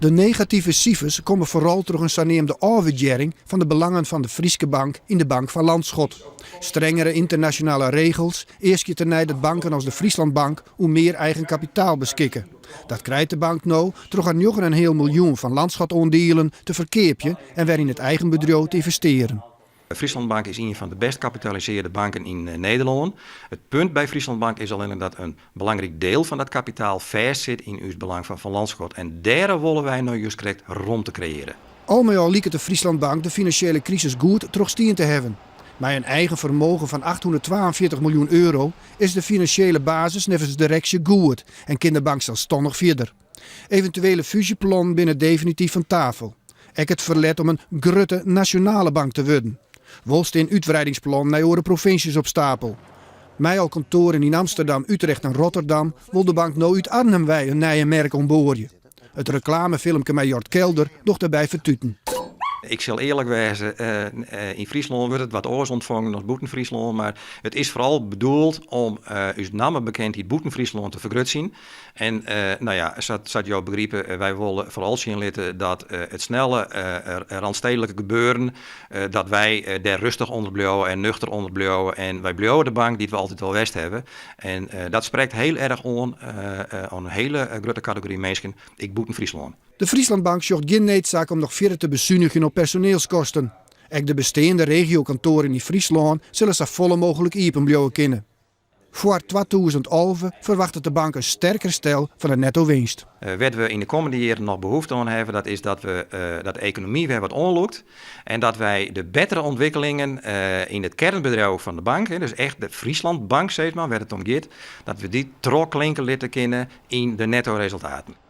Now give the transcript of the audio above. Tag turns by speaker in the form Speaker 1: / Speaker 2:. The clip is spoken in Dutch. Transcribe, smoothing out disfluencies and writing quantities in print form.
Speaker 1: De negatieve cijfers komen vooral door een saneerde afwaardering van de belangen van de Frieske Bank in de Bank van Landschot. Strengere internationale regels, eerst keer tenij dat banken als de Frieslandbank hoe meer eigen kapitaal beschikken. Dat krijgt de bank nou door aan 9,5 miljoen van Landschot-ondelen te verkeerpje en weer in het eigen bedrijf te investeren.
Speaker 2: Frieslandbank is een van de best gekapitaliseerde banken in Nederland. Het punt bij Frieslandbank is alleen dat een belangrijk deel van dat kapitaal vast zit in het belang van Landschot. En daar willen wij nou juist correct rond te creëren.
Speaker 1: Al met al lieket de Frieslandbank de financiële crisis goed terugstien te hebben. Met een eigen vermogen van 842 miljoen euro is de financiële basis nevens de directie goed en kan de bank zelfstandig verder. Eventuele fusieplannen binnen definitief van tafel. Ik het verlet om een grote nationale bank te worden. Wolst in uitbreidingsplan naar de provincies op stapel. Mij al kantoren in Amsterdam, Utrecht en Rotterdam wil de bank nou uit Arnhem wij een nieuwe merk ontboren. Het reclamefilmpje met Jort Kelder doch daarbij vertuten.
Speaker 2: Ik zal eerlijk wezen, in Friesland wordt het wat oors ontvangen als Boeten Friesland, maar het is vooral bedoeld om uw namen bekend in Boeten Friesland te vergrutsen. En zodat jou begrijpen, wij willen vooral zien laten dat het snelle randstedelijke gebeuren, dat wij daar rustig onder blijven en nuchter onder blijven. En wij blijven de bank die we altijd wel west hebben. En dat spreekt heel erg aan een hele grote categorie mensen, ik Boeten Friesland.
Speaker 1: De Frieslandbank zocht geen noodzaak om nog verder te bezuinigen op personeelskosten. Ook de bestaande regiokantoren in Friesland zullen zo volle mogelijk open blijven kunnen. Voor 2011 verwacht de bank een sterker stel van de netto winst.
Speaker 2: Wat we in de komende jaren nog behoefte aan hebben, dat is dat de economie weer wat onlukt. En dat wij de betere ontwikkelingen in het kernbedrijf van de bank, dus echt de Frieslandbank, zeg maar, waar het om gaat, dat we die terugklinken laten kennen in de netto resultaten.